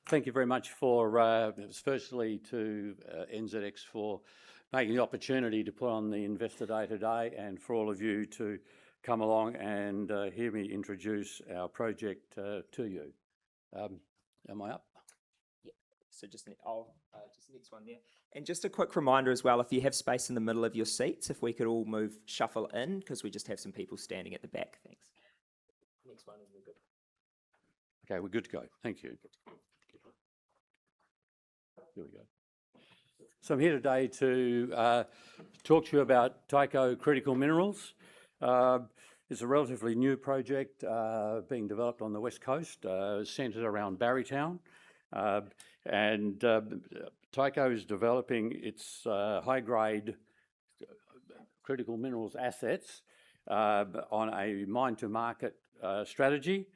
Thank you very much for, firstly to NZX for making the opportunity to put on the Investor Day today, and for all of you to come along and hear me introduce our project to you. Am I up? Yeah, so just next one there. And just a quick reminder as well, if you have space in the middle of your seats, if we could all shuffle in, because we just have some people standing at the back. Thanks. Next one, and we're good. Okay, we're good to go. Thank you. Here we go. So I'm here today to talk to you about Taiko Critical Minerals. It's a relatively new project being developed on the west coast, centred around Barrytown. And Taiko is developing its high-grade critical minerals assets on a mine-to-market strategy.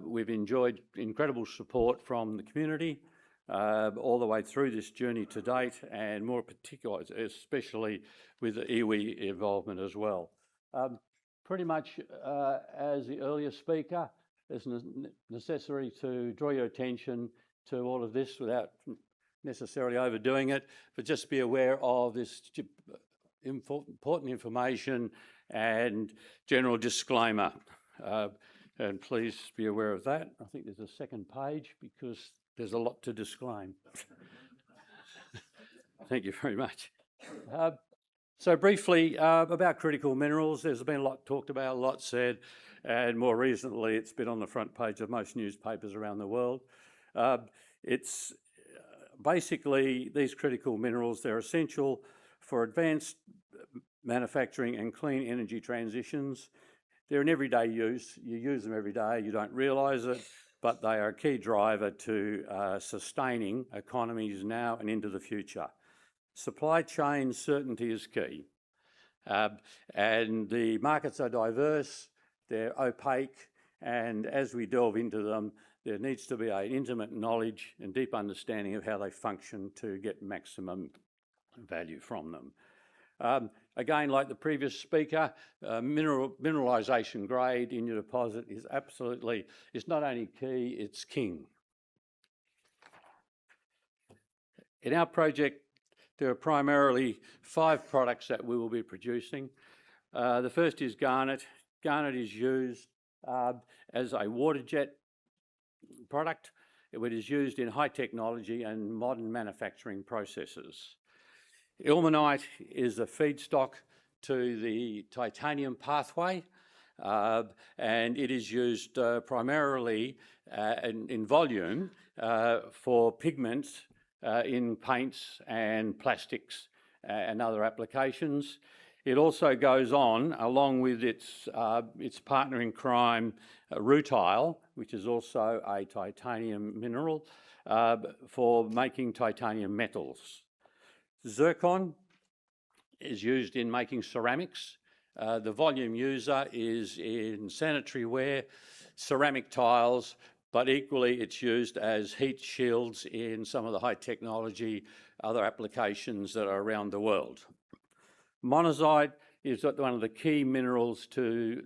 We've enjoyed incredible support from the community all the way through this journey to date, and more particularly, especially with the iwi involvement as well. Pretty much as the earlier speaker, there's necessary to draw your attention to all of this without necessarily overdoing it, but just be aware of this important information and general disclaimer. And please be aware of that. I think there's a second page because there's a lot to disclaim. Thank you very much. So briefly about critical minerals, there's been a lot talked about, a lot said, and more recently it's been on the front page of most newspapers around the world. It's basically these critical minerals, they're essential for advanced manufacturing and clean energy transitions. They're in everyday use. You use them every day, you don't realise it, but they are a key driver to sustaining economies now and into the future. Supply chain certainty is key. And the markets are diverse, they're opaque, and as we delve into them, there needs to be an intimate knowledge and deep understanding of how they function to get maximum value from them. Again, like the previous speaker, mineralisation grade in your deposit is absolutely, it's not only key, it's king. In our project, there are primarily 5 products that we will be producing. The first is garnet. Garnet is used as a water jet product. It is used in high technology and modern manufacturing processes. Ilmenite is a feedstock to the titanium pathway, and it is used primarily in volume for pigments in paints and plastics and other applications. It also goes on, along with its partner in crime, rutile, which is also a titanium mineral, for making titanium metals. Zircon is used in making ceramics. The volume user is in sanitary ware, ceramic tiles, but equally it's used as heat shields in some of the high technology other applications that are around the world. Monazite is one of the key minerals to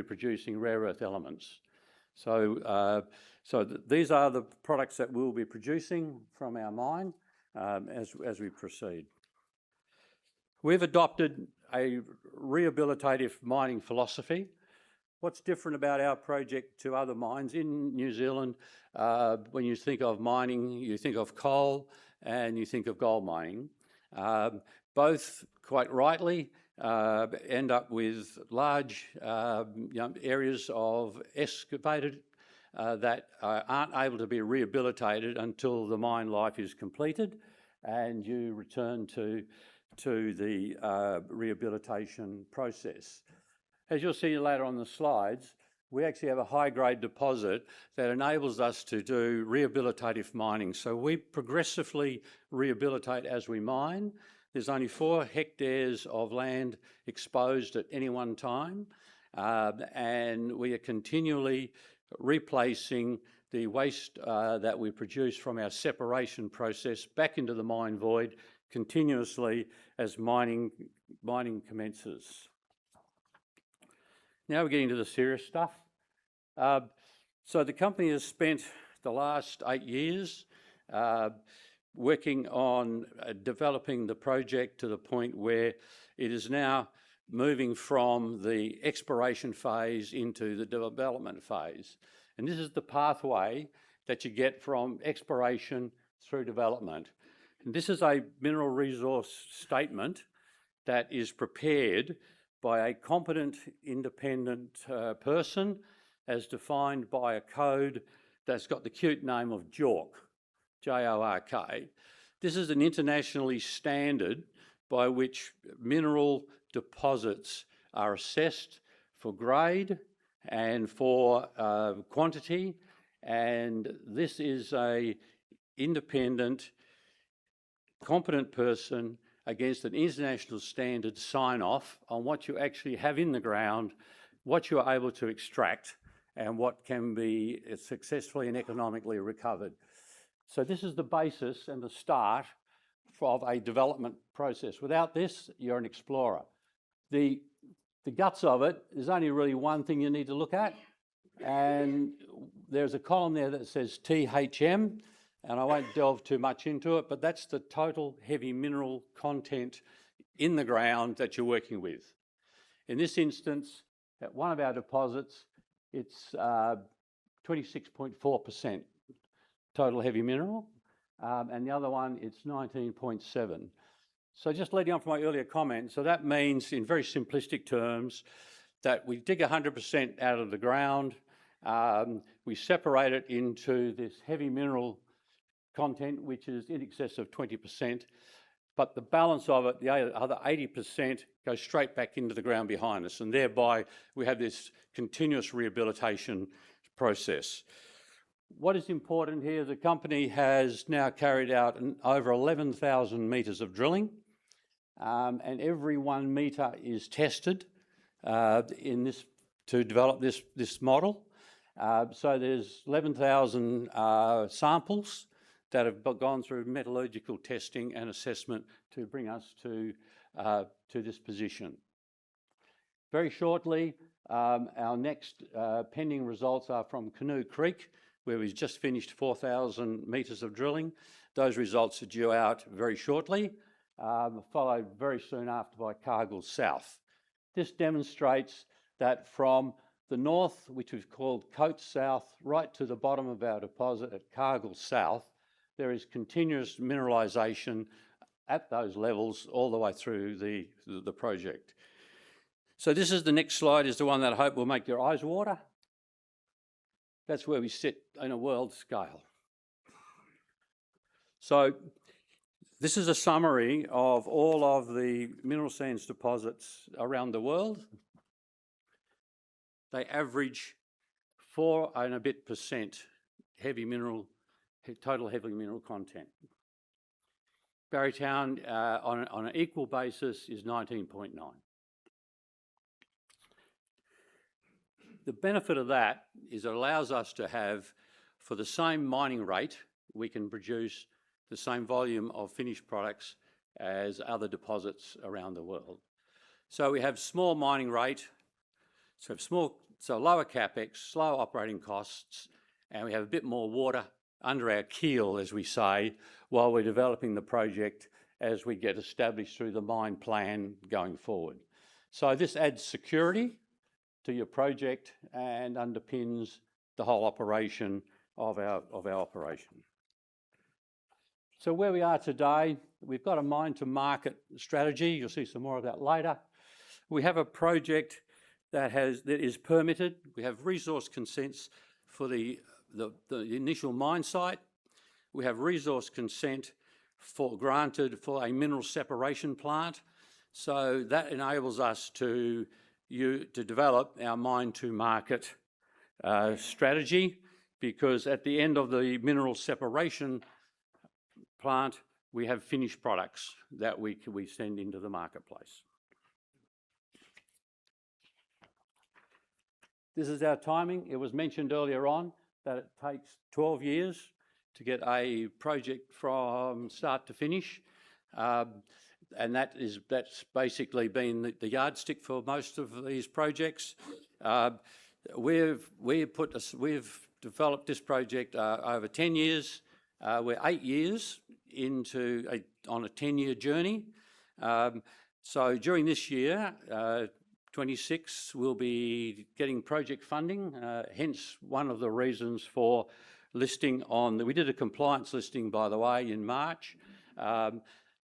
producing rare earth elements. So these are the products that we'll be producing from our mine as we proceed. We've adopted a rehabilitative mining philosophy. What's different about our project to other mines in New Zealand? When you think of mining, you think of coal and you think of gold mining. Both, quite rightly, end up with large areas of excavated that aren't able to be rehabilitated until the mine life is completed and you return to the rehabilitation process. As you'll see later on the slides, we actually have a high-grade deposit that enables us to do rehabilitative mining. So we progressively rehabilitate as we mine. There's only 4 hectares of land exposed at any one time, and we are continually replacing the waste that we produce from our separation process back into the mine void continuously as mining commences. Now we're getting to the serious stuff. So the company has spent the last 8 years, working on developing the project to the point where it is now moving from the exploration phase into the development phase. And this is the pathway that you get from exploration through development. And this is a mineral resource statement that is prepared by a competent, independent person as defined by a code that's got the cute name of JORK, J-O-R-K. This is an internationally standard by which mineral deposits are assessed for grade and for quantity, and this is a independent, competent person against an international standard sign-off on what you actually have in the ground, what you are able to extract, and what can be successfully and economically recovered. So this is the basis and the start of a development process. Without this, you're an explorer. The guts of it, there's only really one thing you need to look at, and there's a column there that says THM, and I won't delve too much into it, but that's the total heavy mineral content in the ground that you're working with. In this instance, at one of our deposits, it's 26.4% total heavy mineral, and the other one, it's 19.7. So just leading on from my earlier comment, so that means, in very simplistic terms, that we dig 100% out of the ground, we separate it into this heavy mineral content, which is in excess of 20%, but the balance of it, the other 80%, goes straight back into the ground behind us, and thereby we have this continuous rehabilitation process. What is important here, the company has now carried out over 11,000 metres of drilling, and every 1 metre is tested to develop this model. So there's 11,000 samples that have gone through metallurgical testing and assessment to bring us to this position. Very shortly, our next pending results are from Canoe Creek, where we've just finished 4,000 metres of drilling. Those results are due out very shortly, followed very soon after by Cargill South. This demonstrates that from the north, which we've called Coates South, right to the bottom of our deposit at Cargill South, there is continuous mineralisation at those levels all the way through the project. So this is the next slide, is the one that I hope will make your eyes water. That's where we sit in a world scale. So this is a summary of all of the mineral sands deposits around the world. They average 4 and a bit % total heavy mineral content. Barrytown on an equal basis is 19.9. The benefit of that is it allows us to have, for the same mining rate, we can produce the same volume of finished products as other deposits around the world. So we have small mining rate, so lower capex, slow operating costs, and we have a bit more water under our keel, as we say, while we're developing the project as we get established through the mine plan going forward. So this adds security to your project and underpins the whole operation of our operation. So where we are today, we've got a mine to market strategy. You'll see some more of that later. We have a project that is permitted. We have resource consents for the initial mine site. We have resource consent granted for a mineral separation plant. So that enables us to develop our mine to market strategy, because at the end of the mineral separation plant, we have finished products that we send into the marketplace. This is our timing. It was mentioned earlier on that it takes 12 years to get a project from start to finish. And that's basically been the yardstick for most of these projects. We've developed this project over 10 years. We're 8 years on a 10-year journey. So during this year, 26, we'll be getting project funding, hence one of the reasons for listing we did a compliance listing, by the way, in March.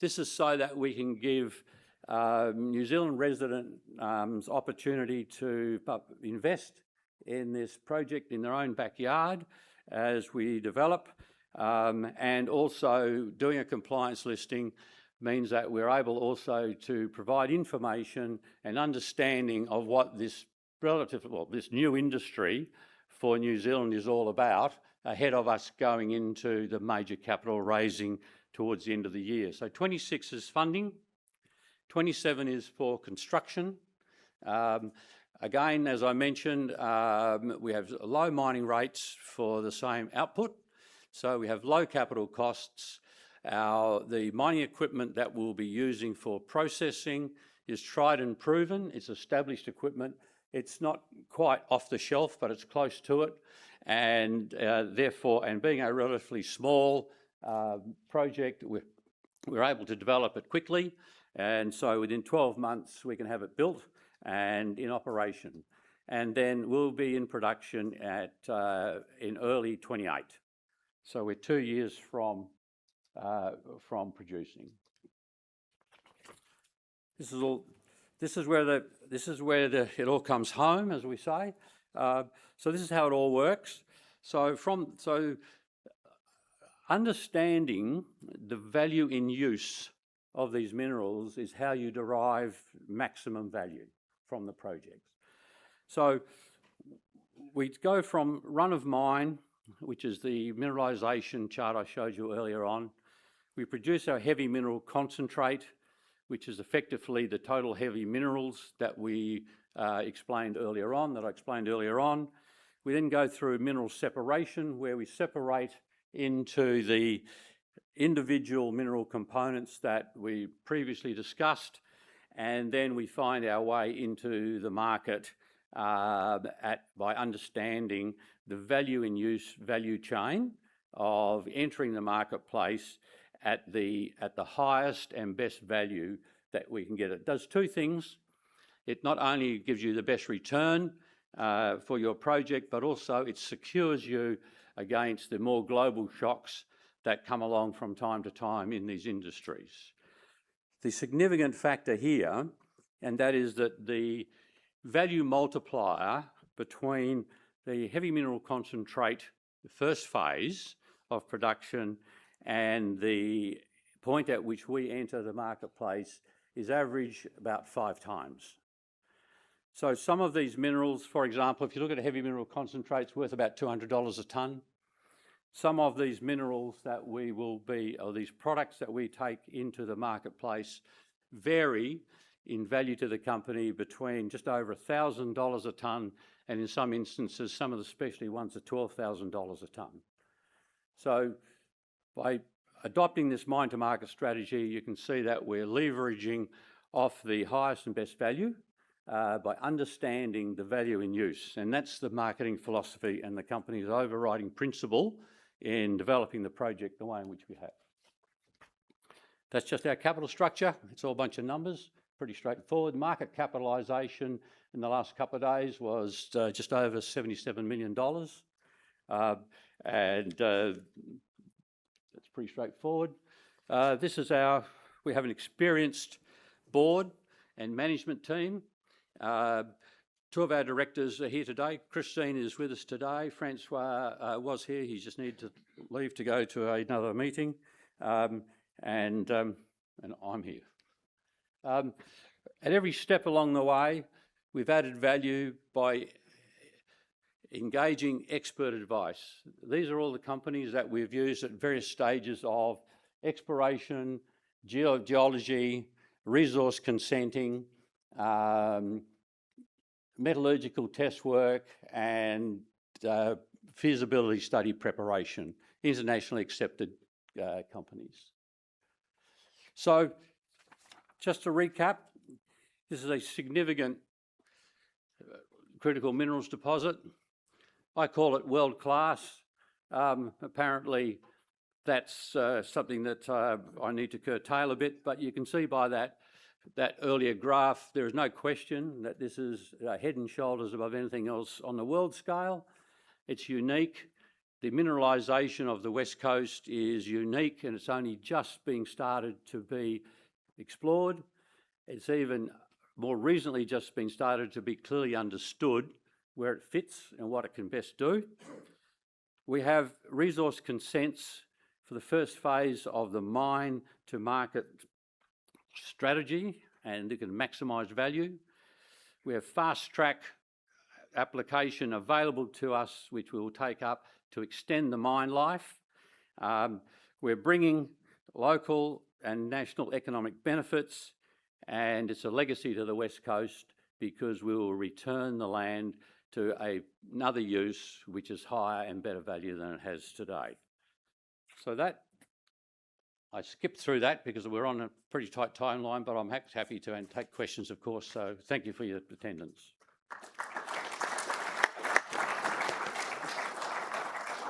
This is so that we can give New Zealand residents opportunity to invest in this project in their own backyard as we develop, and also doing a compliance listing means that we're able also to provide information and understanding of what this this new industry for New Zealand is all about ahead of us going into the major capital raising towards the end of the year. So 26 is funding, 27 is for construction. Again, as I mentioned, we have low mining rates for the same output, so we have low capital costs. The mining equipment that we'll be using for processing is tried and proven. It's established equipment. It's not quite off the shelf, but it's close to it, and therefore, and being a relatively small project, we're able to develop it quickly, and so within 12 months we can have it built and in operation, and then we'll be in production in early 28. So we're 2 years from producing. This is where it all comes home, as we say. So this is how it all works. So understanding the value in use of these minerals is how you derive maximum value from the projects. So we go from run of mine, which is the mineralisation chart I showed you earlier on. We produce our heavy mineral concentrate, which is effectively the total heavy minerals that I explained earlier on. We then go through mineral separation, where we separate into the individual mineral components that we previously discussed, and then we find our way into the market by understanding the value in use value chain of entering the marketplace at the highest and best value that we can get. It does two things. It not only gives you the best return for your project, but also it secures you against the more global shocks that come along from time to time in these industries. The significant factor here, and that is that the value multiplier between the heavy mineral concentrate, the first phase of production, and the point at which we enter the marketplace is average about 5 times. So some of these minerals, for example, if you look at a heavy mineral concentrate, it's worth about $200 a tonne. Some of these minerals that these products that we take into the marketplace vary in value to the company between just over $1,000 a tonne, and in some instances, some of the specialty ones are $12,000 a tonne. So by adopting this mine to market strategy, you can see that we're leveraging off the highest and best value by understanding the value in use. And that's the marketing philosophy and the company's overriding principle in developing the project the way in which we have. That's just our capital structure. It's all a bunch of numbers, pretty straightforward. Market capitalisation in the last couple of days was just over $77 million. And that's pretty straightforward. We have an experienced board and management team. 2 of our directors are here today. Christine is with us today. Francois was here. He just needed to leave to go to another meeting. And I'm here. At every step along the way, we've added value by engaging expert advice. These are all the companies that we've used at various stages of exploration, geology, resource consenting, metallurgical test work, and feasibility study preparation, internationally accepted companies. So just to recap, this is a significant critical minerals deposit. I call it world-class. Apparently, that's something that I need to curtail a bit, but you can see by that earlier graph, there is no question that this is head and shoulders above anything else on the world scale. It's unique. The mineralisation of the West Coast is unique, and it's only just being started to be explored. It's even more recently just been started to be clearly understood where it fits and what it can best do. We have resource consents for the first phase of the mine to market strategy, and it can maximise value. We have fast track application available to us, which we will take up to extend the mine life. We're bringing local and national economic benefits, and it's a legacy to the West Coast because we will return the land to another use which is higher and better value than it has today. So that, I skipped through that because we're on a pretty tight timeline, but I'm happy to take questions, of course, so thank you for your attendance.